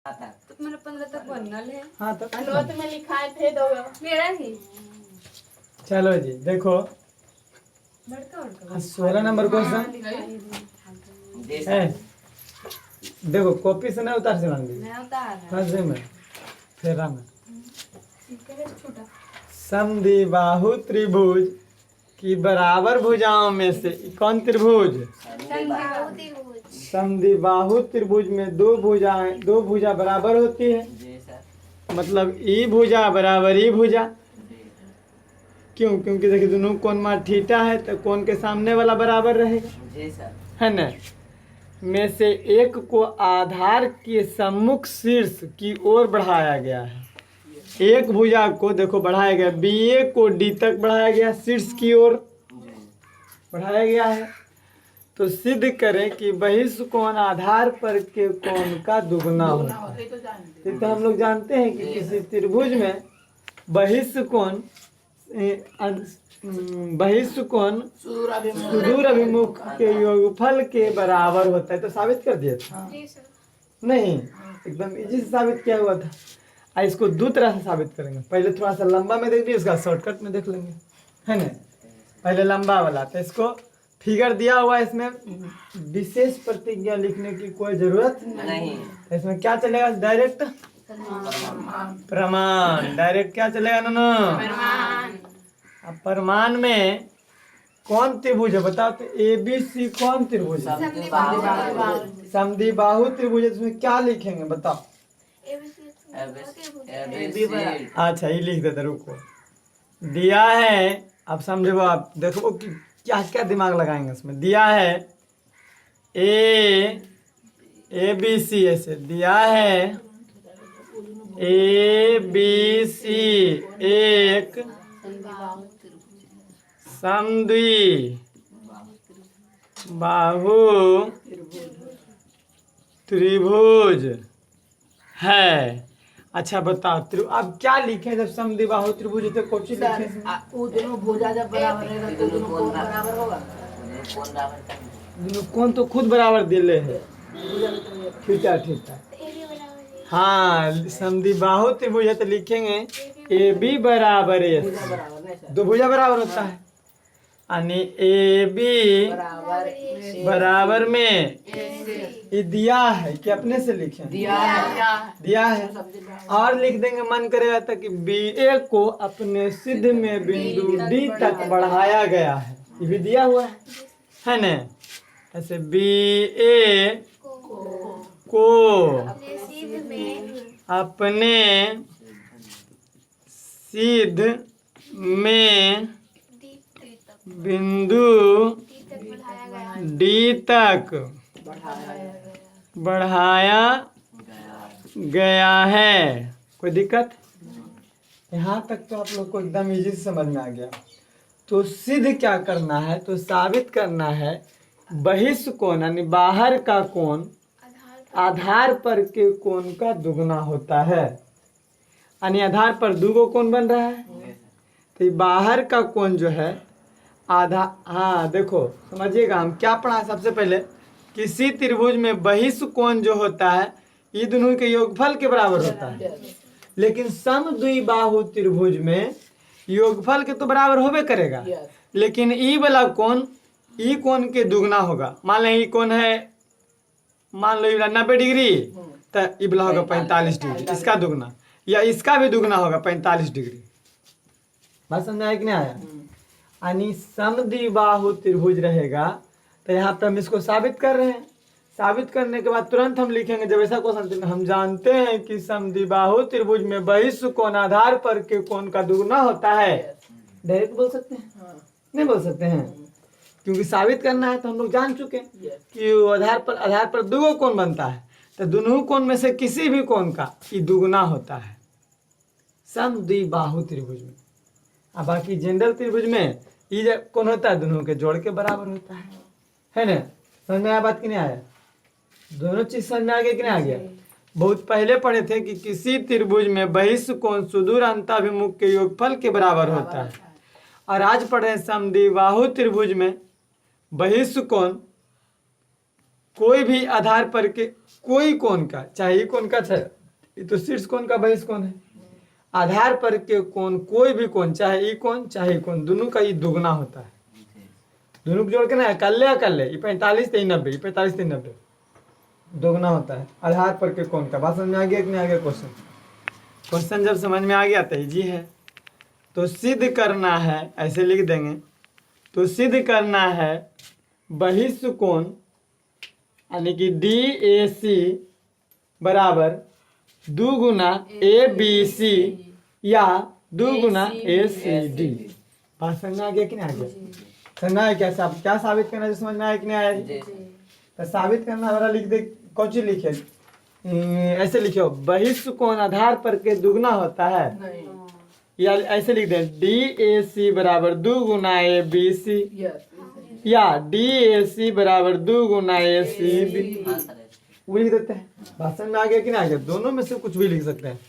तो मेरा 15 तक बनल है। हाँ तो नोट में लिखा है थे दो मेरा ही चलो जी देखो बड़का 16 नंबर क्वेश्चन है। देखो कॉपी से नहीं उतार से मान लीजिए मैं उतार फंसे में फेरा में छोटा समद्विबाहु त्रिभुज की बराबर भुजाओं में से कौन त्रिभुज? समद्विबाहु त्रिभुज में दो भुजा बराबर होती है। मतलब ई भुजा बराबर ई भुजा। क्यों? क्योंकि देखिए दोनों कोण में थीटा है तो कोण के सामने वाला बराबर रहेगा, है ना। में से एक को आधार के सम्मुख शीर्ष की ओर बढ़ाया गया है। एक भुजा को देखो बढ़ाया गया, BA को D तक बढ़ाया गया, शीर्ष की ओर बढ़ाया गया है। तो सिद्ध करें कि बहिष्ठ कोण आधार पर के कोण का दुगना होता है। तो हम लोग जानते हैं कि किसी त्रिभुज में बहिष्ठ कोण सुदूर अभिमुख के योगफल के बराबर होता है। तो साबित कर दिया था नहीं, एकदम इजी से साबित किया हुआ था। इसको दो तरह से साबित करेंगे। पहले थोड़ा सा लंबा में देख लीजिए, इसका शॉर्टकट में देख लेंगे, है ना। पहले लंबा वाला, तो इसको फिगर दिया हुआ है, इसमें विशेष प्रतिज्ञा लिखने की कोई जरूरत नहीं। तो इसमें क्या चलेगा? डायरेक्ट प्रमाण। डायरेक्ट क्या चलेगा ना? अब प्रमाण में कौन त्रिभुज है बताओ तो? ABC कौन त्रिभुज है? समद्विबाहु त्रिभुज है। इसमें क्या लिखेंगे बताओ? अच्छा ये लिख देते, रुको। दिया है, अब समझो, आप देखो कि क्या क्या दिमाग लगाएंगे इसमें। दिया है ABC, ऐसे दिया है ABC एक समद्विबाहु त्रिभुज है। अच्छा बताओ अब क्या लिखे जब समद्विबाहु त्रिभुज है? कौन सी लिखे? वो दोनों भुजा जब बराबर रहेगा तो दोनों कोण बराबर होगा। दोनों कोण तो खुद बराबर दिले है। ठीक है ठीक है। हाँ समद्विबाहु त्रिभुज है तो लिखेंगे AB बराबर AC। दो भुजा बराबर होता है, यानी AB बराबर में ये दिया है कि अपने से लिखें? दिया है। और लिख देंगे मन करेगा तो कि BA को अपने सिद्ध में बिंदु D तक बढ़ाया गया है। ये भी दिया हुआ है ना। ऐसे BA को अपने सिद्ध में बिंदु D तक बढ़ाया गया है। कोई दिक्कत? यहाँ तक तो आप लोग को एकदम इजी से समझ में आ गया। तो सिद्ध क्या करना है? तो साबित करना है बहिष्ठ कोण यानी बाहर का कोण आधार पर के कोण का दुगना होता है। यानी आधार पर दो कोण बन रहा है, तो बाहर का कोण जो है आधा। हाँ देखो समझिएगा, हम क्या पढ़ा सबसे पहले? किसी त्रिभुज में बहिष्ठ कोण जो होता है ये दोनों के योगफल के बराबर होता है। लेकिन समद्विबाहु त्रिभुज में योगफल के तो बराबर होबे करेगा, लेकिन ई वाला कोण ई कोण के दुगना होगा। मान लो ये कोण है, मान लो 90 डिग्री, तो ये वाला होगा 45 डिग्री, इसका दुगना, या इसका भी दुगना होगा 45 डिग्री। बात समझ आया कि नहीं आया? यानी समद्विबाहु त्रिभुज रहेगा। तो यहाँ पे हम इसको साबित कर रहे हैं। साबित करने के बाद तुरंत हम लिखेंगे, जब ऐसा क्वेश्चन हम जानते हैं कि समद्विबाहु त्रिभुज में बहिष्ठ कोण आधार पर के कोण का दुगना होता है। डायरेक्ट बोल सकते हैं? नहीं बोल सकते हैं, क्योंकि साबित करना है। तो हम लोग जान चुके हैं कि आधार पर दो कोण बनता है, तो दोनों कोण में से किसी भी कोण का ये दुगना होता है समद्विबाहु त्रिभुज में। अब बाकी जनरल त्रिभुज में ये कौन होता है? दोनों के जोड़ के बराबर होता है ना। समझ में आया बात कि नहीं आया? दोनों चीज समझ में आ गया कि नहीं आ गया? बहुत पहले पढ़े थे कि किसी त्रिभुज में बहिष्ठ कोण सुदूर अंताभिमुख के योगफल के बराबर होता है। और आज पढ़े समद्विबाहु त्रिभुज में बहिष्ठ कोण कोई भी आधार पर के कोई कोण का, चाहे ये कोण का, चाहे ये तो शीर्ष कोण का बहिष्ठ कोण है, आधार पर के कोण कोई भी कोण, चाहे ये कोण चाहे ये कोण, दोनों का ये दुगना होता है। दोनों को जोड़ के ना कर ले, ये 45 3 90, ये 45 3 90 दोगुना होता है आधार पर के कोण का। बात समझ में आ गया कि नहीं आ गया? क्वेश्चन जब समझ में आ गया तो इजी है। तो सिद्ध करना है, ऐसे लिख देंगे, तो सिद्ध करना है बहिष्ठ कोण यानी कि DAC बराबर 2 गुना ABC या 2 गुना ACD। बात समझ में आ गया कि नहीं आ गया? समझ में आया? क्या साबित करना है, समझ में आया कि नहीं आया? तो साबित करना वाला लिख दे, कौन सी लिखे? ऐसे लिखो, बहिष्ठ कोण आधार पर के दुगना होता है, या ऐसे लिख दे DAC बराबर 2 गुना ABC या DAC बराबर 2 गुना ACB, वो लिख देते हैं। भाषण में आ गया कि नहीं आ गया? दोनों में से कुछ भी लिख सकते हैं,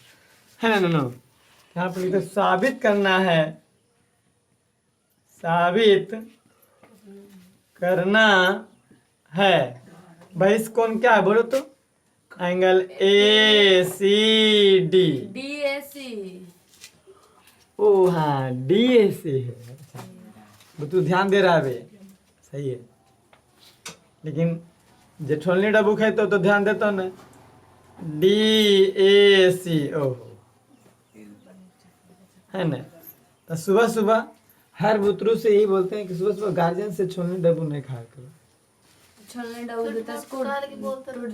है ना? नो यहाँ पर लिखते साबित करना है, साबित करना है बहिष्ठ कोण क्या है बोलो तो? Angle ACD। DAC। ओ हाँ DAC है, अच्छा वो तू ध्यान दे रहा है बे, सही है। लेकिन जेठोलनी डबुक है तो ध्यान देता ना। DAC, ओहो, है ना? तो सुबह सुबह हर बुतरू से यही बोलते हैं कि सुबह सुबह गार्जियन से छोलनी डब्बू नहीं खाया करो। छोलने डाल देता टूट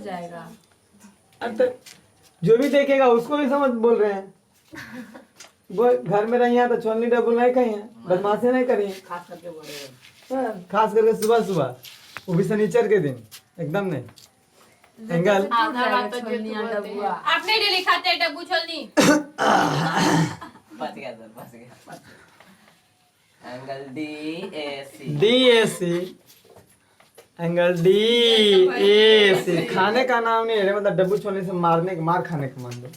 जाएगा। अब तो जो भी देखेगा उसको भी समझ बोल रहे हैं। वो घर में रही हैं तो छोलनी डब्बू नहीं खाई हैं, बदमाशी नहीं करी हैं, खास करके बड़े हाँ, खास करके सुबह सुबह, वो भी शनिचर के दिन, एकदम नहीं। एंगल आपने डेली खाते हैं डब्बू छोलनी। बच गया सर, बच गया। Angle DAC। DAC, angle DAC खाने का नाम नहीं है, मतलब डब्बू छोलने से मारने का, मार खाने का मान लो।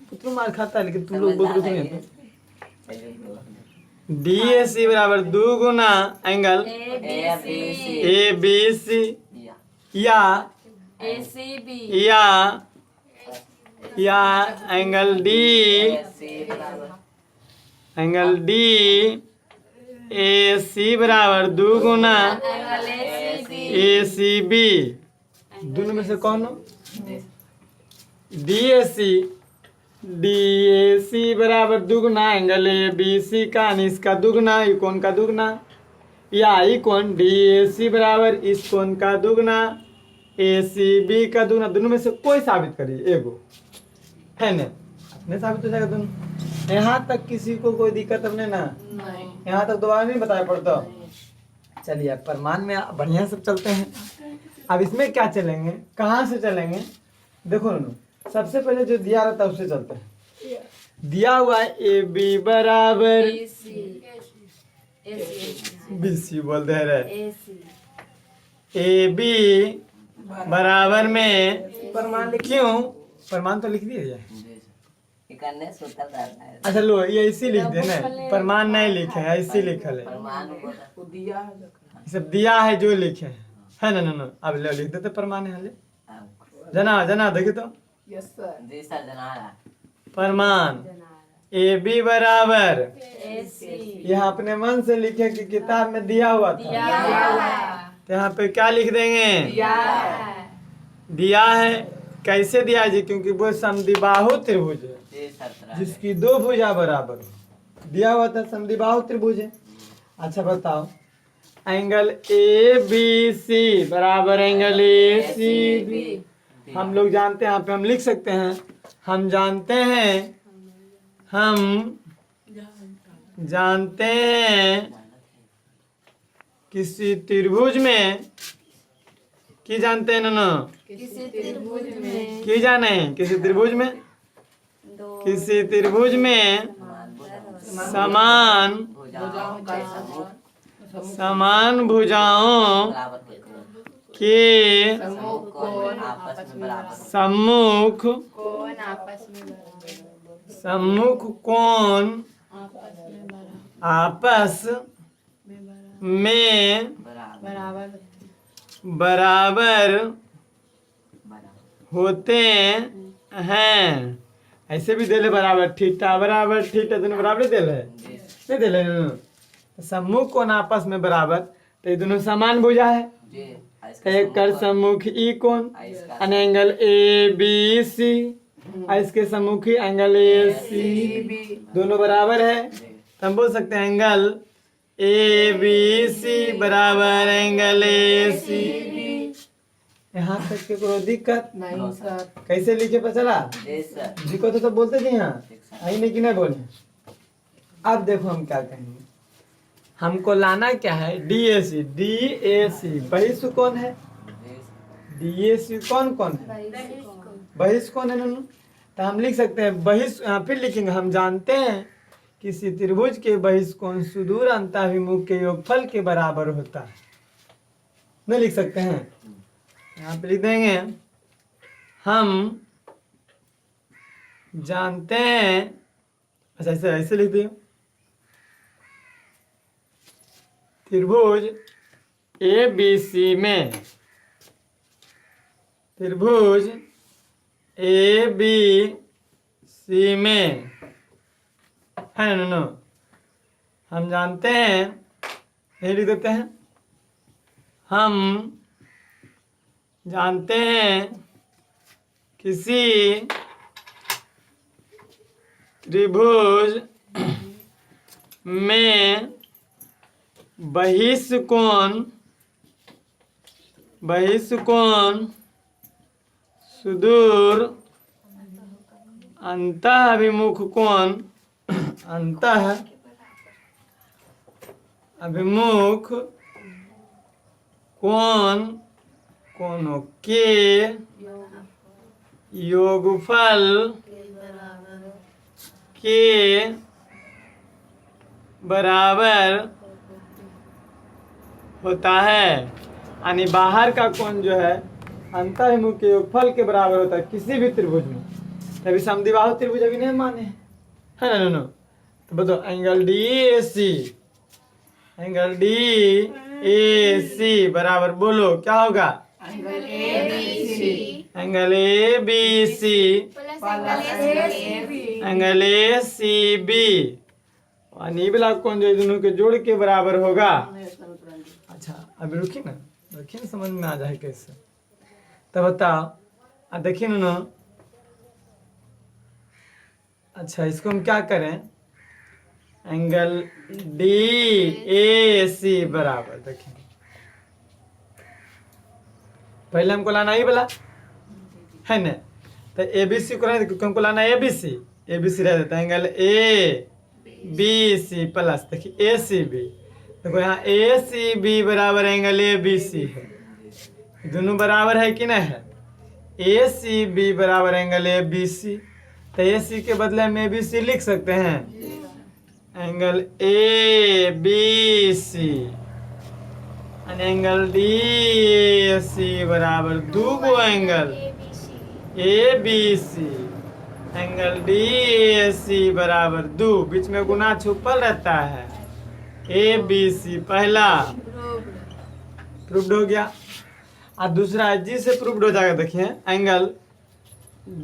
पुत्र मार खाता है लेकिन तुम लोग बुजुर्ग नहीं है। DAC बराबर 2 गुना एंगल ABC या एंगल DAC बराबर 2 गुना ACB। दोनों में से कौन हो? DAC बराबर दुगना एंगल ABC का, यानी इसका दुगना, ये कोण का दुगना, या ये कोण DAC बराबर इस कोण का दुगना ACB का दुगना। दोनों में से कोई साबित करिए एगो, है ना? अपने साबित हो जाएगा दोनों। यहाँ तक किसी को कोई दिक्कत अपने ना? यहाँ तक दोबारा नहीं बताया पड़ता। चलिए अब प्रमाण में बढ़िया सब चलते हैं। अब इसमें क्या चलेंगे, कहाँ से चलेंगे? देखो ना, सबसे पहले जो दिया रहता है उससे चलते हैं। दिया हुआ है AB बराबर BC बोल दे रहे, AB बराबर में प्रमाण क्यों? प्रमाण तो लिख दिया जाए। करने सूत्र करना है। अच्छा लो, ये इसी लिख देना, प्रमाण नहीं लिखे है, इसी लिखल है। प्रमाण वो दिया है ये सब दिया है जो लिखे है ना? ना अब ले लिख देते प्रमाण है। ले जना देखिए तो, यस सर। जी सर जनारा। प्रमाण AB बराबर, यहाँ अपने मन से लिखे कि किताब में दिया हुआ था, तो यहाँ पे क्या लिख देंगे? दिया है। कैसे दिया है जी? क्योंकि वो समद्विबाहु त्रिभुज है जी सर। जिसकी 2 भुजा बराबर हो। दिया हुआ था समद्विबाहु त्रिभुज है। अच्छा बताओ, एंगल ABC बराबर एंगल ACB। हम लोग जानते हैं, यहाँ पे हम लिख सकते हैं, हम जानते हैं किसी त्रिभुज में, की जानते हैं ना? किसी त्रिभुज में की जाने? किसी त्रिभुज में, किसी त्रिभुज में समान भुजाओं के सम्मुख कोण आपस में बराबर होते हैं। ऐसे भी देले बराबर थीटा दोनों बराबर देले है नहीं देले दोनों। सम्मुख कोण आपस में बराबर तो ये दोनों समान भुजा है। जी तो एक कर सम्मुख ई कोण एन एंगल ए बी सी, इसके सम्मुखी एंगल ए सी, दोनों बराबर है। तो हम बोल सकते हैं एंगल ए बी सी बराबर एंगल ए सी। यहाँ तक के कोई दिक्कत नहीं सर। कैसे लिखे पता चला? जी सर। दिक्कत हो तो बोलते थे यहाँ आई नहीं कि नहीं बोले। अब देखो हम क्या कहेंगे, हमको लाना क्या है डी ए सी बहिष्ठ कौन है? डी ए सी कौन कौन है? बहिष्ठ कौन है दोनों? तो हम लिख सकते हैं बहिष्ठ, यहाँ फिर लिखेंगे हम जानते हैं किसी त्रिभुज के बहिष्ठ कोण सुदूर अंताभिमुख के योगफल के बराबर होता है। नहीं लिख सकते हैं? यहाँ पे लिख देंगे हम जानते हैं। अच्छा ऐसे ऐसे लिख दिए त्रिभुज ए बी सी में, त्रिभुज ए बी सी में है ना, हम जानते हैं, यही लिख देते हैं हम जानते हैं किसी त्रिभुज में बहिष्ठ कोण सुदूर अंतःअभिमुख कोण अभिमुख कोणों के योगफल के बराबर होता है। यानी बाहर का कोण जो है अंतःमुख के योगफल के बराबर होता है किसी भी त्रिभुज में। तभी समद्विबाहु त्रिभुज अभी नहीं माने है ना दोनों। तो बताओ एंगल डी ए सी बराबर बोलो क्या होगा? Angle A B C angle A C B और नी वाला कोण जो दोनों के जोड़ के बराबर होगा। अच्छा अभी रुकिए ना समझ में आ जाए कैसे। तो बताओ देखिए ना। अच्छा इसको हम क्या करें, एंगल डी ए सी बराबर देखिए पहले हमको लाना ही बोला है ना। तो ए बी सी को हमको लाना ए बी सी रह देता है angle A B C plus देखिए ए सी बी। देखो यहाँ ए सी बी बराबर एंगल ए बी सी है, दोनों बराबर है कि नहीं है? ए सी बी बराबर एंगल ए बी सी। तो ए सी के बदले में ए बी सी लिख सकते हैं angle A B C angle D A C बराबर दो angle A B C angle D A C बराबर 2, बीच में गुना छुपल रहता है। ए बी सी पहला प्रूव्ड हो गया और दूसरा जी से प्रूव्ड हो जाएगा। देखिए एंगल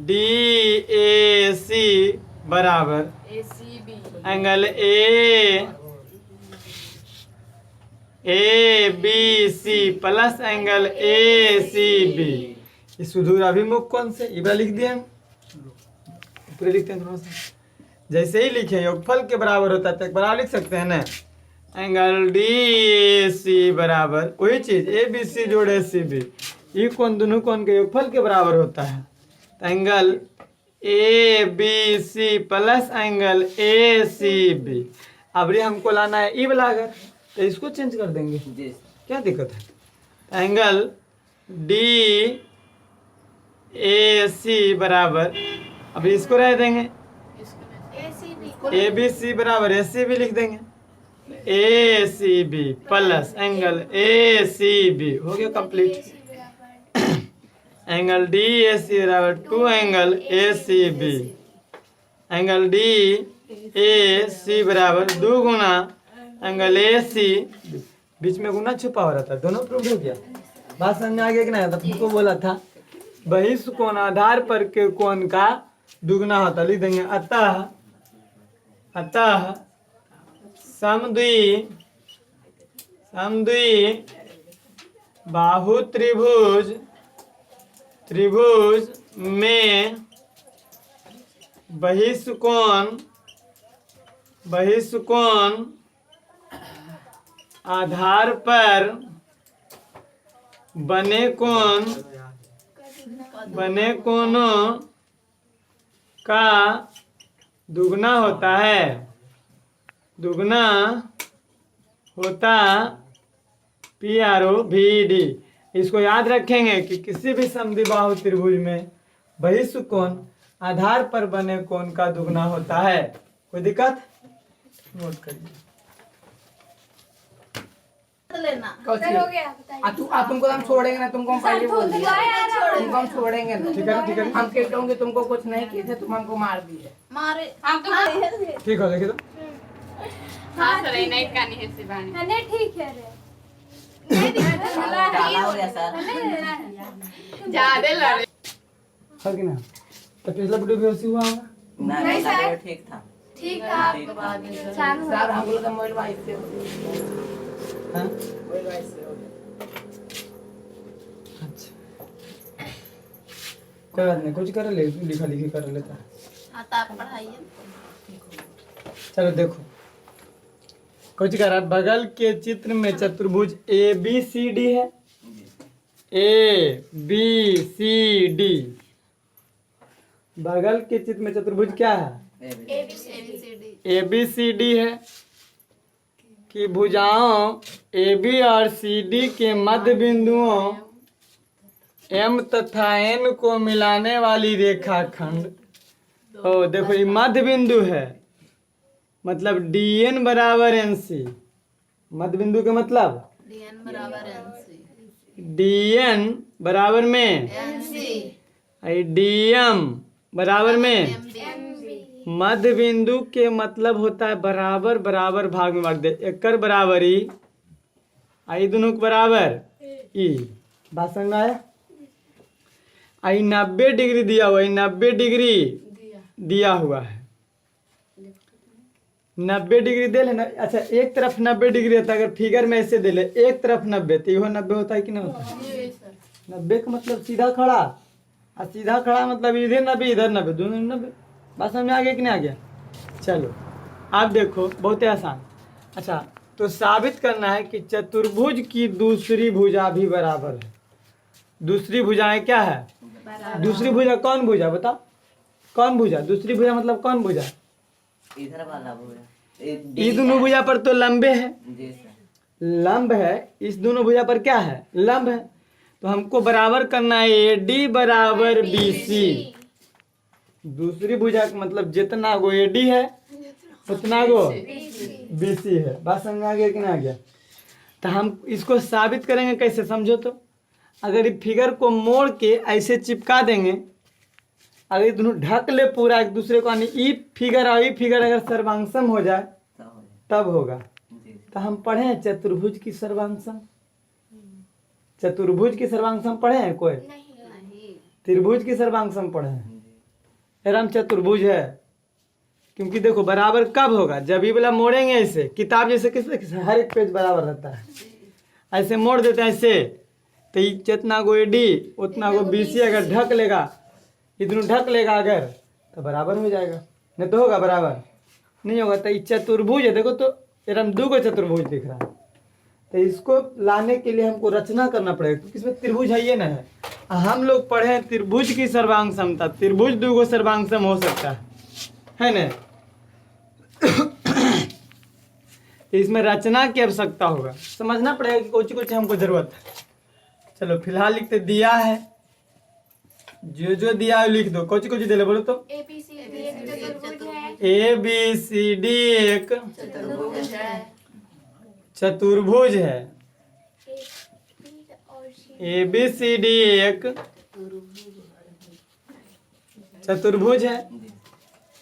डी ए सी बराबर angle A B C plus angle A C B. इस सुदूर अभिमुख कोण से ये लिख दिए हम, पूरे लिखते हैं थोड़ा सा। जैसे ही लिखे योगफल के बराबर होता है तो एक बराबर लिख सकते हैं ना एंगल डी ए सी बराबर वही चीज ए बी सी जोड़ ए सी बी। ये कोण दोनों कोण के योगफल के बराबर होता है। तो angle A B C plus angle A C B. अब ये हमको लाना है ई वाला, अगर तो इसको चेंज कर देंगे क्या दिक्कत है। एंगल डी ए सी बराबर अब इसको रह देंगे ए बी सी बराबर ए सी बी लिख देंगे A C B plus angle A C B. हो गया complete. Angle D A C बराबर 2 angle A C B. Angle D A C बराबर 2 गुना एंगल ए सी, बीच में गुना छुपा हो रहा था, दोनों प्रूव हो गया। बात समझ में आ गया कि नहीं? तो तुमको बोला था बहिष्कोण आधार पर के कोण का दुगना होता है। लिख देंगे अतः अतः समद्वि बाहु त्रिभुज में बहिष्कोण आधार पर बने कोणों का दुगना होता है। दुगना होता PROVD। इसको याद रखेंगे कि किसी भी समद्विबाहु त्रिभुज में बहिष्कोण आधार पर बने कोण का दुगना होता है। कोई दिक्कत? नोट करिए। लेना हो गया बताइए। तुमको हम छोड़ेंगे ना, तुमको हम पहले बोल दिए, तुमको हम छोड़ेंगे ना। ठीक है हम कहते तुमको कुछ नहीं किए थे, तुम हमको मार दिए। मारे हम तो ठीक हो लिखिए तो। हाँ सर नहीं का नहीं है शिवानी नहीं ठीक है रे काला हो गया सर। ज्यादा लड़े है कि ना? तो पिछला वीडियो भी उसी हुआ होगा। नहीं सर ठीक था। ठीक था सर हम लोग का मोबाइल वाइस से हाँ? मोबाइल वाइस से हो गया। अच्छा कोई बात नहीं, कुछ कर ले, लिखा लिखी कर लेता है। हाँ तो आप पढ़ाइए। चलो देखो कुछ कर रहा है। बगल के चित्र में चतुर्भुज ABCD है। ABCD बगल के चित्र में चतुर्भुज क्या है? ABCD है कि भुजाओं AB और CD के मध्य बिंदुओं M तथा N को मिलाने वाली रेखाखंड। ओ देखो ये मध्य बिंदु है, मतलब DN बराबर NC। मध्य बिंदु का मतलब DN बराबर NC। DN बराबर में DM बराबर में मध्य बिंदु के मतलब होता है बराबर बराबर भाग में बांट दे। एकर बराबर ई आई दोनों के बराबर ई। बात समझ में आया? आई 90 डिग्री दिया हुआ है, 90 डिग्री दिया हुआ है। 90 डिग्री दे लेना। अच्छा एक तरफ 90 डिग्री होता है, अगर फिगर में ऐसे दे ले एक तरफ 90 तो यह 90 होता है कि नहीं होता है? 90 का मतलब सीधा खड़ा, और सीधा खड़ा मतलब इधर 90 इधर 90 दोनों 90। बात समझ में आ गया कि नहीं आ गया? चलो आप देखो बहुत ही आसान। अच्छा तो साबित करना है कि चतुर्भुज की दूसरी भुजा भी बराबर है। दूसरी भुजाएं क्या है? दूसरी भुजा कौन भुजा बताओ? कौन भुजा? दूसरी भुजा मतलब कौन भुजा? इधर वाला भुजा। इस दोनों भुजा पर तो लंबे है, जी सर। लंब है। इस दोनों भुजा पर क्या है? लंब है। तो हमको बराबर करना है AD बराबर BC। दूसरी भुजा का मतलब जितना गो AD है उतना गो BC है। बात समझ में आ गया कि नहीं आ गया? तो हम इसको साबित करेंगे कैसे, समझो तो। अगर ये फिगर को मोड़ के ऐसे चिपका देंगे, अगर ये दोनों ढक ले पूरा एक दूसरे को, यानी ई फिगर और ई फिगर अगर सर्वांगसम हो जाए तब होगा। जी तो हम पढ़े हैं चतुर्भुज की सर्वांगसम? चतुर्भुज की सर्वांगसम पढ़े हैं कोई? त्रिभुज की सर्वांगसम पढ़े हैं? एरम चतुर्भुज है, क्योंकि देखो बराबर कब होगा? जब ये वाला मोड़ेंगे ऐसे, किताब जैसे किस हर एक पेज बराबर रहता है, ऐसे मोड़ देते हैं ऐसे, तो ये जितना गो AD उतना गो BC अगर ढक लेगा, इतना ढक लेगा अगर, तो बराबर हो जाएगा। नहीं तो होगा बराबर? नहीं होगा। तो ये चतुर्भुज है। देखो तो एरम दो गो चतुर्भुज दिख रहा है। तो इसको लाने के लिए हमको रचना करना पड़ेगा, क्योंकि इसमें त्रिभुज है ये ना है। हम लोग पढ़े हैं त्रिभुज की सर्वांग समता। त्रिभुज दो गो सर्वांग सम हो सकता है ना? इसमें रचना की आवश्यकता होगा, समझना पड़ेगा कि कुछ कुछ हमको जरूरत है। चलो फिलहाल लिखते दिया है, जो जो दिया है लिख दो। कुछ कुछ दे ले बोलो तो। ABCD एक चतुर्भुज है। ABCD एक चतुर्भुज है।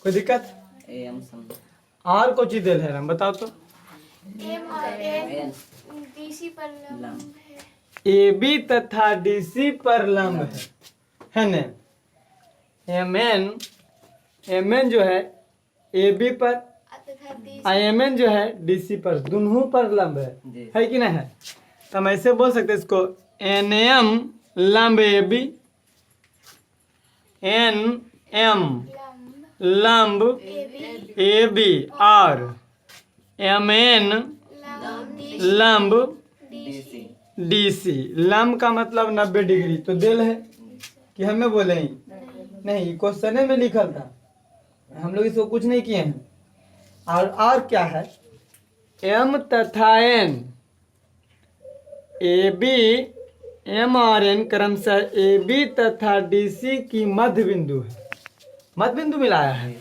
कोई दिक्कत? AM सम। और कुछ ही दे रहे हम बताओ तो। DC पर लंब है। AB तथा DC पर लंब है न। एम एन जो है ए बी पर, एम एन जो है डी सी पर, दोनों पर लंब है कि नहीं है। तो हम ऐसे बोल सकते हैं इसको एन एम लंब ए बी, एन एम लंब ए बी और एम एन लंब DC डी सी। लंब का मतलब 90 डिग्री। तो दिल है कि हमें बोले ही नहीं, क्वेश्चन में लिखा था, हम लोग इसको कुछ नहीं किए हैं। और क्या है, एम तथा एन, ए बी एम और एन क्रमशः ए बी तथा डी सी की मध्य बिंदु है। मध्य बिंदु मिलाया है,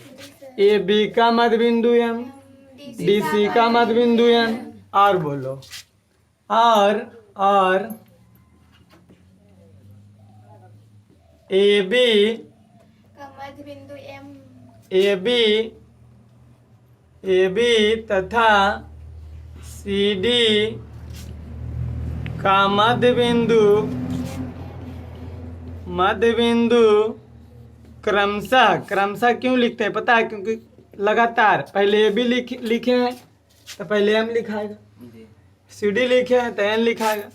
ए बी का मध्य बिंदु एम, डी सी का मध्य बिंदु एन। और बोलो और ए बी बिंदु एम, ए बी तथा सी डी का मध्य बिंदु क्रमशः क्यों लिखते हैं पता है, क्योंकि लगातार पहले ए बी लिखे हैं तो पहले एम लिखाएगा, जी सी डी लिखे हैं तो एन लिखाएगा।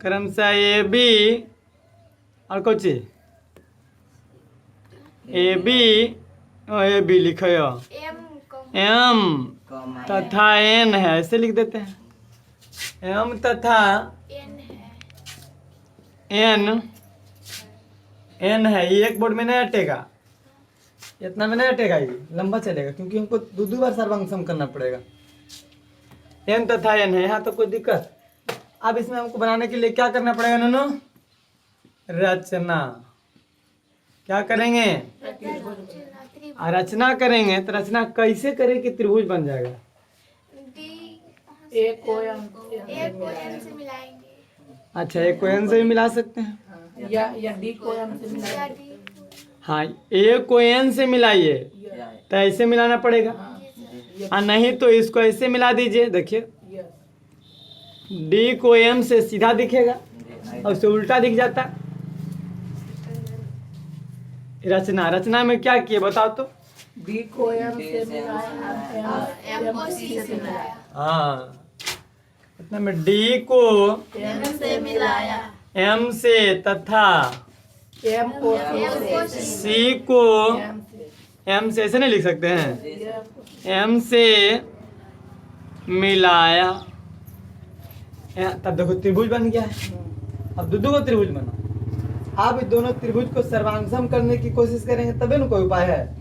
क्रमशः ए बी और कुछ ए बी लिखो एम तथा एन है, ऐसे लिख देते हैं। एम तथा एन है, ये एक बोर्ड में नहीं हटेगा, इतना में नहीं हटेगा, ये लंबा चलेगा क्योंकि हमको दो बार सर्वांग करना पड़ेगा। एन तथा एन है, यहाँ तो कोई दिक्कत। अब इसमें हमको बनाने के लिए क्या करना पड़ेगा नोनो, रचना। क्या करेंगे, रचना करेंगे। तो रचना कैसे करें कि त्रिभुज बन जाएगा, एक को एम से मिलाएंगे, अच्छा एक को एन से भी मिला सकते हैं, या डी को एम से मिला, हाँ ए को एन से मिलाइए तो ऐसे मिलाना पड़ेगा, और नहीं तो इसको ऐसे मिला दीजिए। देखिए डी को एम से सीधा दिखेगा और उससे उल्टा दिख जाता। रचना में क्या किए बताओ तो, डी को एम से मिलाया, एम को सी से मिलाया, हाँ इतना में डी को एम से मिलाया, एम से तथा एम को सी को एम से ऐसे नहीं लिख सकते हैं, एम से मिलाया। तब देखो त्रिभुज बन गया है। अब दो को त्रिभुज बना, आप इस दोनों त्रिभुज को सर्वांगसम करने की कोशिश करेंगे तभी ना कोई उपाय है,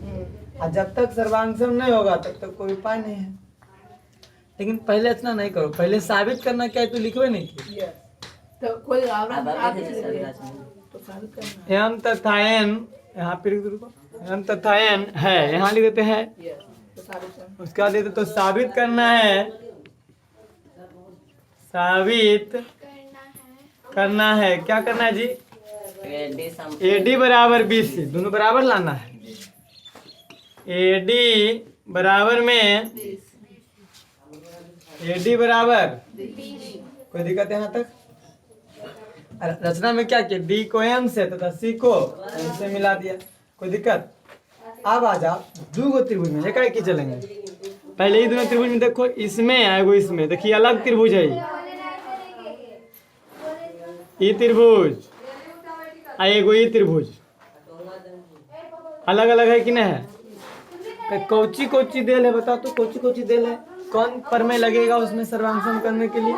और जब तक सर्वांगसम नहीं होगा तब तक कोई उपाय नहीं है। लेकिन पहले इतना नहीं करो, पहले साबित करना क्या है तो लिखवे नहीं की। तो कोई अब आवरण आप कैसे रचना तो साबित करना एम तथा एन, यहाँ पर एम तथा एन है, यहाँ लिख देते हैं। है, तो साबित करना, उसके बाद देते तो साबित करना है, साबित करना है। क्या करना है जी, ए डी बराबर बी सी, दोनों बराबर लाना है। ए डी बराबर में ए डी बराबर, कोई दिक्कत है यहाँ तक। रचना में क्या किया, डी को एम से तथा सी को एम से मिला दिया, कोई दिक्कत। अब आ जाओ दो गो त्रिभुज में एक ही चलेंगे। पहले ही दोनों त्रिभुज में देखो, इसमें आएगो, इसमें देखिए अलग त्रिभुज है, ये त्रिभुज आएगो, ये त्रिभुज अलग अलग है कि नहीं है। कौची कौची देल है बताओ तो, कौची देल है, कौन पर में लगेगा उसमें सर्वांगसम करने के लिए,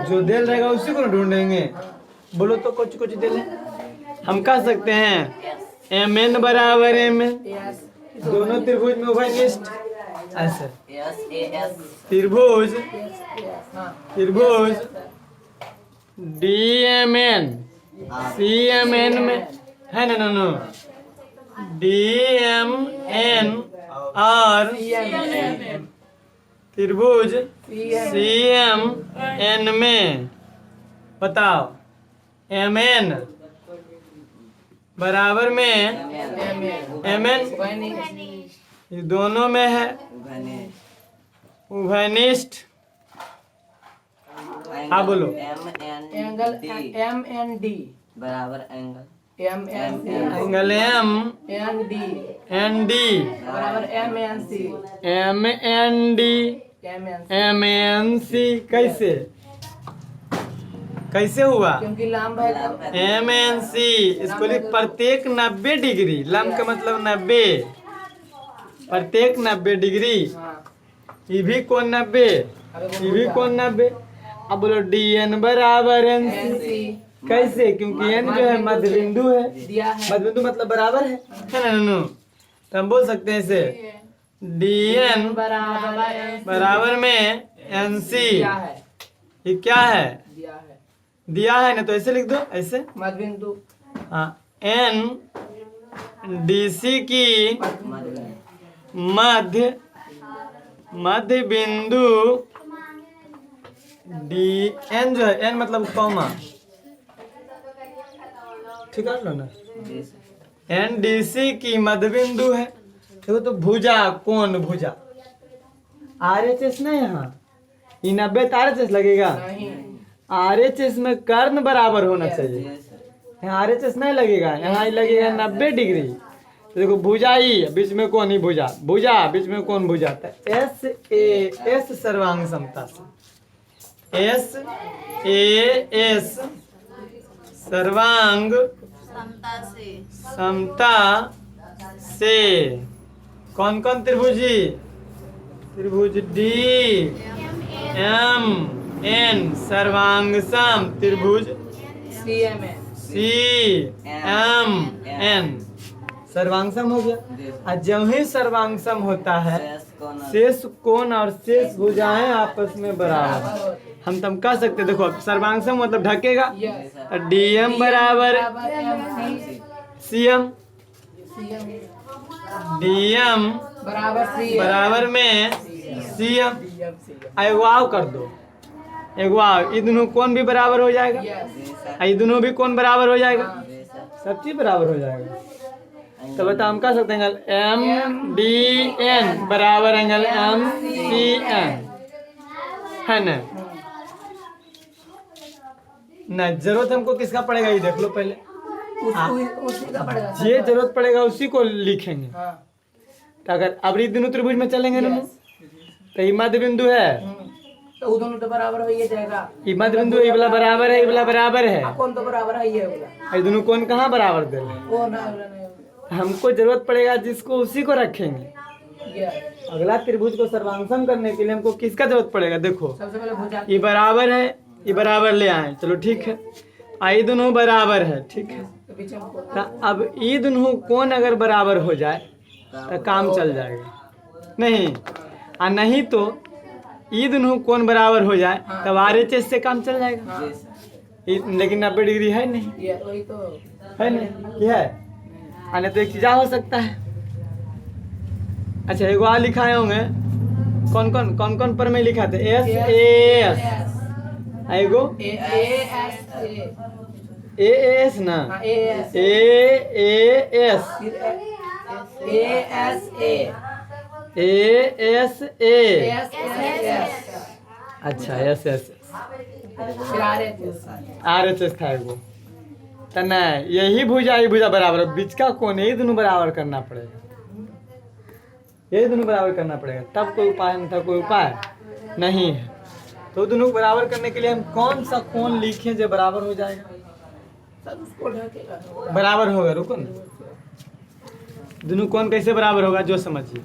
जो देल रहेगा उसी को ढूंढेंगे। बोलो तो कौची देल है। हम कह सकते हैं एम एन बराबर एम एन, दोनों त्रिभुज में उभयनिष्ठ, ऐसे त्रिभुज D M N C M N में है ना, नो डी एम एन और त्रिभुज सी एम एन में बताओ, एम एन बराबर में एम एन, ये दोनों में है उभयनिष्ठ। हाँ बोलो, एंगल एम एन डी बराबर angle M N C angle M N D N D बराबर M N C M N D M N M N C. कैसे कैसे हुआ? क्योंकि लंब है तो एम एन सी इसको लिख प्रत्येक 90 डिग्री, लंब का मतलब 90, प्रत्येक 90 डिग्री, हाँ ये भी कोण 90, ये भी कोण 90। अब बोलो डी एन बराबर एन एन सी। सी कैसे? क्योंकि एन जो है मध्य बिंदु है, दिया है मध्य बिंदु मतलब बराबर है ना नन्नू? तो हम बोल सकते हैं इसे डी एन बराबर में एन सी। दिया है ये क्या है? दिया है दिया है ना, तो ऐसे लिख दो, ऐसे। मध्य बिंदु हाँ, एन डी सी की मध्य मध्य बिंदु डी एन जो है, एन मतलब कॉमा, ठीक है लो ना। एन डी सी की मध्य बिंदु है। देखो तो भुजा, कौन भुजा आर एच एस नहीं, यहाँ ये 90 आर एच एस लगेगा। नहीं आर एच एस में कर्ण बराबर होना चाहिए, यहाँ आर एच एस नहीं लगेगा, यहाँ लगेगा 90 डिग्री। तो देखो भुजा ही बीच में कौन ही भुजा, भुजा बीच में कौन भुजा, एस ए एस सर्वांग समता से, एस ए एस सर्वांग समता से कौन कौन त्रिभुजी? त्रिभुज डी एम एन सर्वांग सम, त्रिभुज C M N C M N सर्वांगसम हो गया। और जब ही सर्वांगसम होता है शेष कोण और शेष भुजाएं आपस में बराबर, हम तब कह सकते हैं, देखो सर्वांगसम मतलब ढकेगा, डीएम बराबर सीएम, डीएम बराबर में सीएम। एगो आओ कर दो, एगो आओ, ये दोनों कोण भी बराबर हो जाएगा, ये दोनों भी कोण बराबर हो जाएगा, सब चीज बराबर हो जाएगा। तो बता हम कह सकते हैं एंगल एम डी एन बराबर एंगल एम सी एन, है ना? नहीं, जरूरत हमको किसका पड़ेगा ये देख लो पहले, उसी का पड़ेगा ये जरूरत पड़ेगा उसी को लिखेंगे। हाँ तो अगर अब ये दोनों त्रिभुज में चलेंगे ना, तो ये मध्य बिंदु है, तो वो दोनों तो बराबर हो ही जाएगा। ये मध्य बिंदु, ये वाला बराबर है, ये वाला बराबर है, कौन तो बराबर है ये वाला, ये दोनों कौन कहाँ बराबर दे रहे हैं? वो ना वाला नहीं हमको जरूरत पड़ेगा जिसको उसी को रखेंगे। ये अगला त्रिभुज को सर्वांगसम करने के लिए हमको किसका जरूरत पड़ेगा? देखो सबसे पहले भुजा ये बराबर है, ये बराबर ले आए, चलो ठीक है, ये दोनों बराबर है, ठीक है। के पीछे में कोण। तो अब ये दोनों कोण अगर बराबर हो जाए तो काम चल जाएगा, नहीं और नहीं तो ये दोनों कोण बराबर हो जाए तब आर एच एस से काम चल जाएगा। लेकिन 90 डिग्री है नहीं, ये वही तो है नहीं कि है, आने तो एक चीज हो सकता है। अच्छा एगो आ लिखाए होंगे, कौन कौन कौन कौन पर में लिखा था? एस ए एस, एगो ए एस ए एस ना, A S A S A S A S A, अच्छा एस एस फिर आ रहे थे आर एच एस था एगो, तो नहीं यही भुजा यही भुजा बराबर, बीच का कोण यही दोनों बराबर करना पड़ेगा, यही दोनों बराबर करना पड़ेगा, तब कोई उपाय नहीं था, कोई उपाय नहीं है। तो दोनों को बराबर करने के लिए हम कौन सा कोण लिखें जो बराबर हो जाएगा? सब उसको ढकेगा बराबर होगा, रुको ना, दोनों कोण कैसे बराबर होगा जो समझिए।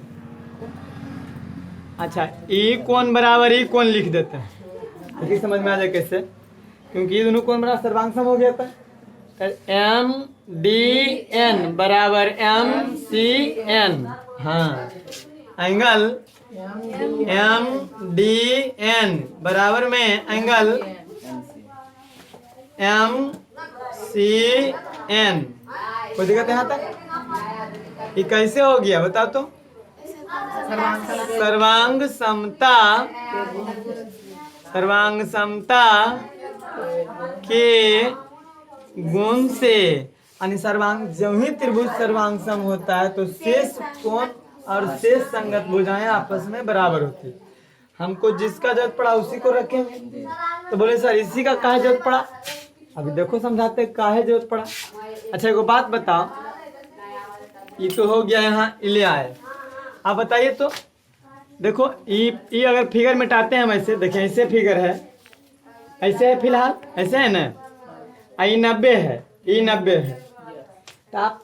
अच्छा ये कोण बराबर ये कोण लिख देते हैं, देखिए समझ में आ जाए कैसे, क्योंकि ये दोनों कोण बराबर सर्वांगसम हो गया था। एम डी एन बराबर एम सी एन, हाँ एंगल एम डी एन बराबर में एंगल एम सी एन। कोई दिक्कत है यहाँ तक? ये कैसे हो गया बताओ तो? सर्वांग समता, सर्वांग समता के गुण से, यानी सर्वांग जब ही त्रिभुज सर्वांगसम होता है तो शेष कोण और शेष संगत भुजाएं आपस में बराबर होती है। हमको जिसका जरूरत पड़ा उसी को रखेंगे। तो बोले सर इसी का कहाँ जरूरत पड़ा? अभी देखो समझाते काहे जरूरत पड़ा। अच्छा एगो बात बताओ, ये तो हो गया यहाँ इले आए। आप बताइए तो, देखो ये अगर फिगर मिटाते हैं हम ऐसे, देखिए ऐसे फिगर है, ऐसे है फिलहाल, ऐसे है ना, ये 90 है, ये 90 है। तो आप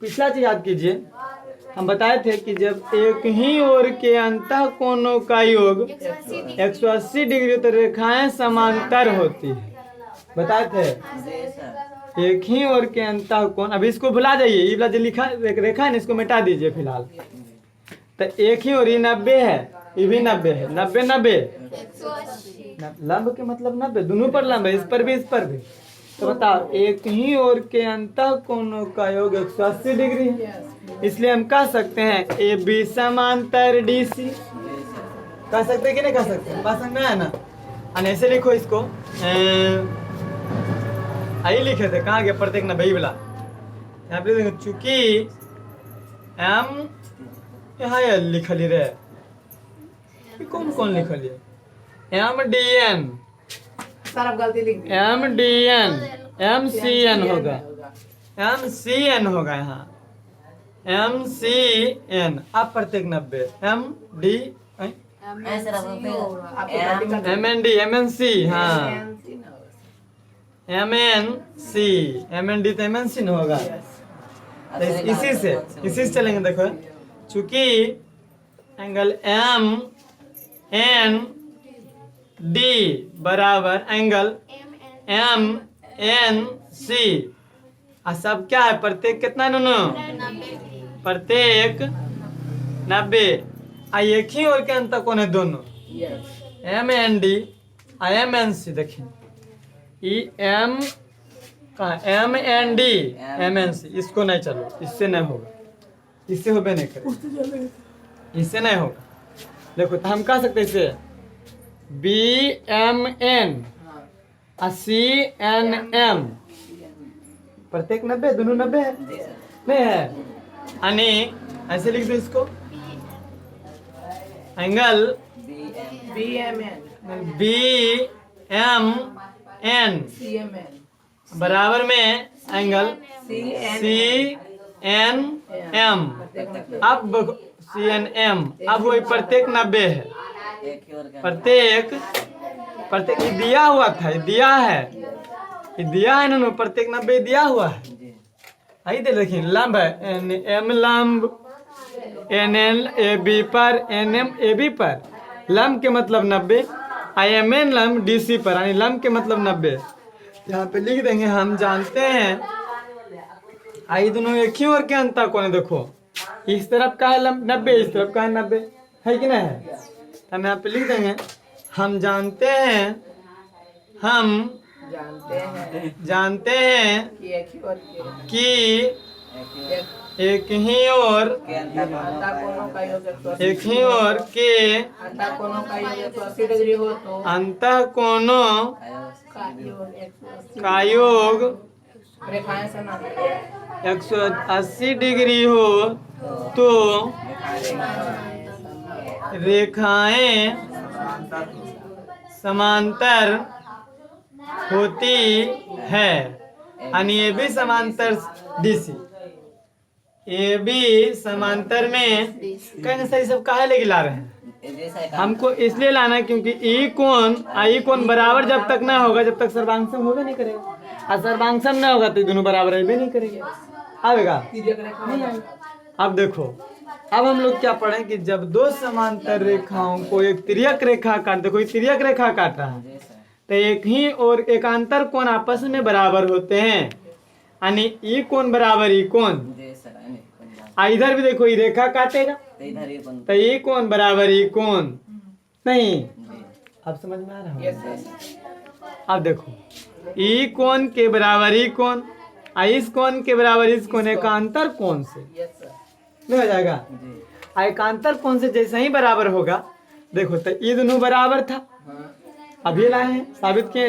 पिछला चीज याद कीजिए, हम बताए थे कि जब एक ही ओर के अंतः कोणों का योग 180 डिग्री तो रेखाएं समांतर होती है। बताए थे जी सर। एक ही ओर के अंतः कोण, अभी इसको भुला जाइए, ये वाला जो लिखा रेखा है ना इसको मिटा दीजिए फिलहाल। तो एक ही ओर ये 90 है, ये भी 90 है, 90 90 लंब के मतलब 90, दोनों पर लंब है, इस पर भी इस पर भी। तो बताओ एक ही ओर के अंतः कोणों का योग 180 डिग्री है, इसलिए हम कह सकते हैं ए बी समांतर डी सी। कह सकते हैं कि नहीं कह सकते? बात समझ में आया ना? ऐसे लिखो इसको, आई लिखे थे, कहाँ गया प्रत्येक 90 वाला, यहाँ पे देखो चूंकि एम यहाँ लिखल रे, कौन कौन लिखल है, एम डी एन, सर आप गलती लिख दिए। M D N, M C N होगा, एम सी एन होगा यहाँ, एम सी एन। अब प्रत्येक 90 एम डी ऐसे रखो M N D, M N C, हाँ M N C, M N D तो एम एन सी न होगा। तो इसी से चलेंगे। देखो चूंकि एंगल एम एन डी बराबर एंगल एम एन सी, सब क्या है, प्रत्येक कितना नो, प्रत्येक 90। एक ही ओर के अंतर कौन है दोनों, M N D M N C. देखिए एम का M N D M N C, इसको नहीं, चलो इससे नहीं होगा, इससे होबे नहीं करे, इससे नहीं होगा। देखो तो हम कह सकते इसे B M N C N M, प्रत्येक 90, दोनों 90 है नहीं है, यानी ऐसे लिख दो इसको, angle B M N B M N C M N बराबर में एंगल सी एन एम। अब सी एन एम, अब वही प्रत्येक 90 है, एक ही ओर का प्रत्येक प्रत्येक ये दिया हुआ था, ये दिया है, ये दिया है ना, प्रत्येक 90 दिया हुआ है। जी आई दे देखिए लंब है, एन एम लंब, एन एल ए बी पर, एन एम ए बी पर, लंब के मतलब 90, आई एम एन लंब डी सी पर, यानी लंब के मतलब 90। यहाँ पे लिख देंगे हम जानते हैं, आई दोनों एक ही ओर के अंतर कौन है, देखो इस तरफ का है लंब 90, इस तरफ का है 90, है कि नहीं है? हम यहाँ पे लिख देंगे हम जानते हैं, हम जानते हैं कि एक ही ओर के कि एक ही ओर अंतः कोणों का योग 180 एक ही ओर के अंतः कोणों का योग 180 डिग्री हो तो अंतः कोणों का योग 180 का योग रेखाएं समांतर 180 डिग्री हो तो रेखाएं समांतर होती है, यानी ये भी समांतर डीसी, ये भी समांतर में कहीं सही सब काहे लेके ला रहे हैं, हमको इसलिए लाना है क्योंकि ई कोण बराबर जब तक ना होगा, जब तक सर्वांगसम होगा नहीं करेगा, और सर्वांगसम ना होगा तो दोनों बराबर है भी नहीं करेंगे, आएगा नहीं आएगा। अब देखो अब हम लोग क्या पढ़ें कि जब दो समांतर रेखाओं को एक तिर्यक रेखा काट, देखो ये तिर्यक रेखा काट रहा है, तो एक ही और एकांतर कोण आपस में बराबर होते हैं, यानी ई कोण बराबर ई कोण, इधर भी देखो ये रेखा काटेगा तो ई कोण बराबर ई कोण नहीं। अब समझ में आ रहा है? अब देखो ई कोण के बराबर ई कोण, इस कोण के बराबर इस कोण, एकांतर कोण से नहीं हो जाएगा, एकांतर कोण से जैसे ही बराबर होगा, देखो तो ये दोनों बराबर था, अभी लाए हैं साबित किए,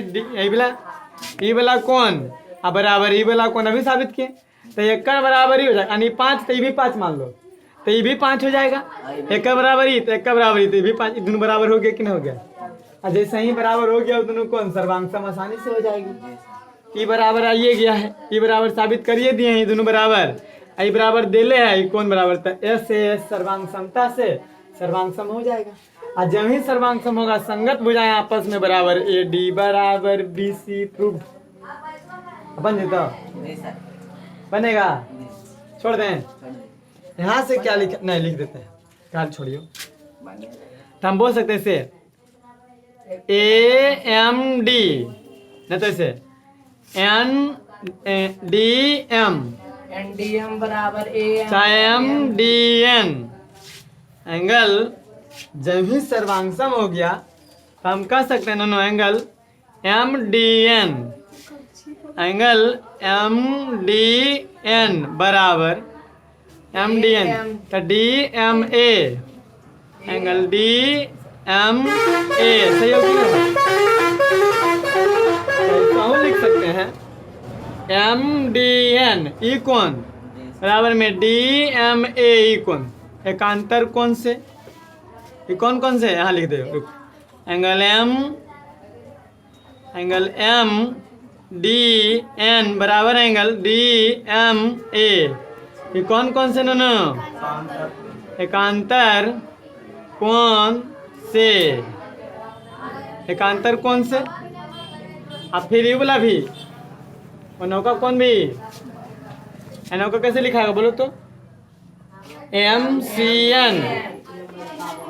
ये वाला कोण अब बराबर ये वाला कोण अभी साबित किए, तो एक का बराबर ही हो जाएगा, यानी 5 तो ये भी 5 मान लो, तो ये भी 5 हो जाएगा, एक का बराबर ही तो एक का बराबर ही, तो ये भी 5, दोनों बराबर हो गया कि नहीं हो गया, और जैसे ही बराबर हो गया दोनों कोण सर्वांगसम आसानी से हो जाएगी, ई बराबर आइए गया है, ई बराबर साबित करिए दिए हैं दोनों बराबर, आई बराबर देले है, ई कौन बराबर था एस से एस सर्वांग समता से सर्वांग सम हो जाएगा। और जब ही सर्वांग सम होगा संगत भुजाएं आपस में बराबर ए डी बराबर बी सी प्रूव बन जाता जी सर। बनेगा। छोड़ दें छोड़ दे। यहाँ से क्या लिख नहीं लिख देते हैं, ख्याल छोड़ियो। बन गया। तो हम बोल सकते हैं इसे ए एम डी, नहीं तो इसे एन डी एम एनडीएम बराबर A M D N. Angle जब ही सर्वांगसम हो गया तो हम कह सकते हैं दोनों angle M D N, angle M D N बराबर एम डी एन तो D M A, angle D M A सही होगी ना। तो लिख सकते हैं एम डी एन ई कोण बराबर में डी एम ए ई कोण, एकांतर कोण से ये कौन से यहाँ लिख दे रुक, एंगल एम डी एन बराबर एंगल डी एम ए, ये कौन से दोनों एकांतर कोण से, एकांतर कोण से। अब फिर ये बोला भी और नौका कौन भी, नौका कैसे लिखा है बोलो तो M C N,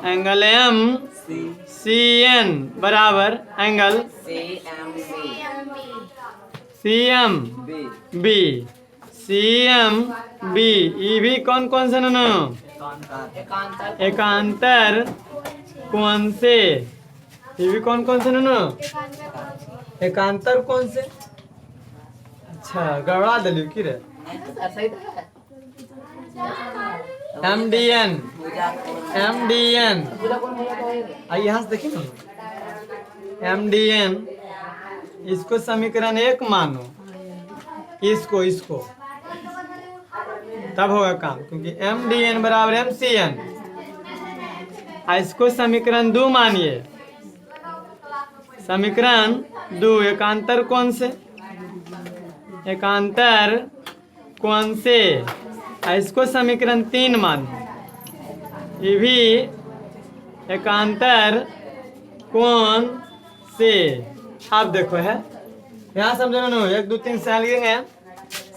angle M C N बराबर angle C M B, C M B, ये भी कौन से दोनों एकांतर कोण से, ये भी कौन से दोनों एकांतर कोण से। अच्छा गड़बड़ा दिली की रे M D N, M D N आइए यहाँ से देखिए ना एम डी एन, इसको समीकरण 1 मानो, इसको तब होगा काम, क्योंकि एम डी एन बराबर एम सी एन। इसको समीकरण 2 मानिए, समीकरण 2 एकांतर कोण से, एकांतर कोण से। इसको समीकरण 3 मान, ये भी एकांतर कोण से। आप देखो है यहाँ समझो ना 1 2 3 से लिखेंगे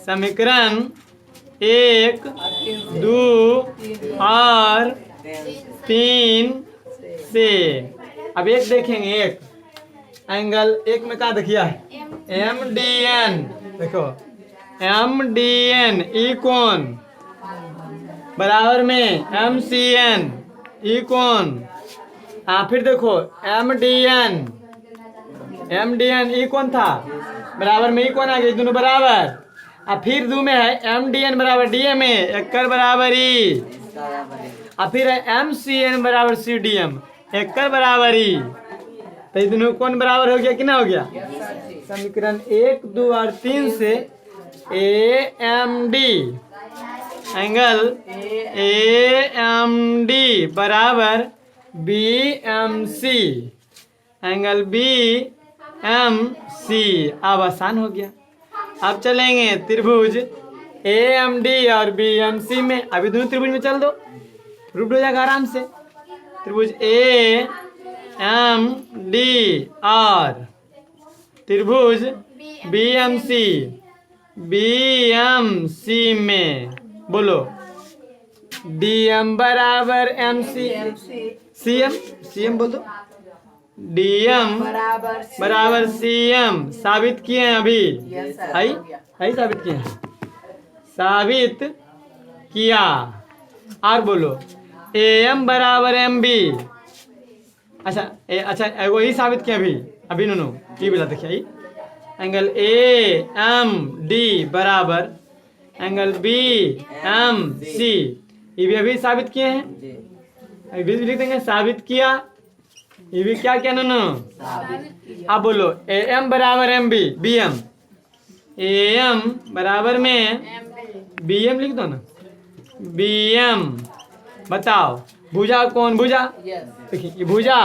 समीकरण 1 2 और 3 से। अब एक देखेंगे, एक एंगल एक में कहा देखिए एम डी एन, देखो एम डी एन ई कोण बराबर में एम सी एन ई कोण। फिर देखो एम डी एन ई कोण था बराबर में ई कोण आ गई, दोनों बराबर। फिर 2 में है एम डी एन बराबर डी एम ए, एकर बराबर ई। फिर है एम सी एन बराबर सी डी एम, एकर बराबर ई। तो ये दोनों कौन बराबर हो गया कि ना हो गया। समीकरण 1 2 और 3 से A M D angle A M D बराबर B M C, angle B M C. अब आसान हो गया। अब चलेंगे त्रिभुज ए एम डी और बी एम सी में। अभी दोनों त्रिभुज में चल दो, रूप हो जाएगा आराम से। त्रिभुज ए एम डी और त्रिभुज बी एम सी में बोलो डी एम बराबर एम सी, सी एम बोल दो, डी एम बराबर सी एम। साबित किए हैं अभी, आई साबित किए हैं, साबित किया। और बोलो ए एम बराबर एम बी। अच्छा वही साबित किया अभी नो ये बोला देखिए एंगल ए एम डी बराबर एंगल बी एम सी, ये भी अभी साबित किए हैं। अभी लिख देंगे साबित किया, ये भी क्या क्या नो। अब बोलो ए एम बराबर M B, B M, A M बराबर में बी एम लिख दो ना, बी एम। बताओ भुजा कौन भुजा, देखिए ये भुजा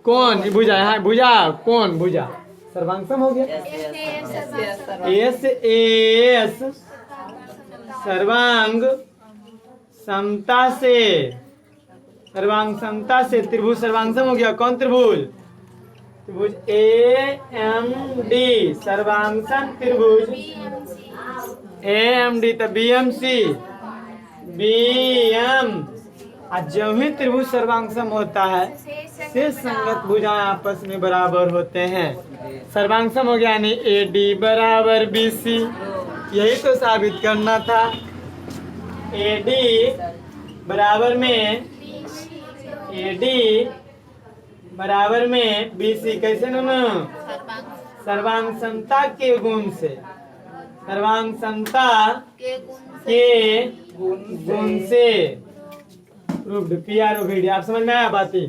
कौन, ये भुजा यहाँ भुजा कौन भुजा सर्वांगसम हो गया। Yes, एस एस सर्वांग समता से, सर्वांग समता से त्रिभुज सर्वांगसम हो गया। कौन त्रिभुज? त्रिभुज ए एम डी, सर्वांगसम त्रिभुज ए एम डी, तो B M C, B M. आज जब ही त्रिभुज सर्वांगसम होता है से संगत भुजाएं आपस में बराबर होते हैं। सर्वांगसम हो गया यानी ए डी बराबर बी सी। यही तो साबित करना था। ए डी बराबर में बराबर में बी सी। कैसे ना? सर्वांग समता के गुण से, सर्वांग समता के गुण से प्रूव्ड। PROVD। आप समझ में आया बात? ही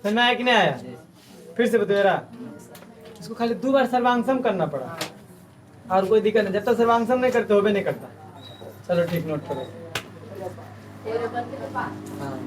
समझ में आया कि नहीं आया? फिर से बता रहा, इसको खाली 2 बार सर्वांगसम करना पड़ा और कोई दिक्कत नहीं। जब तक सर्वांगसम नहीं करते हो भी नहीं करता। चलो ठीक, नोट करो। हाँ।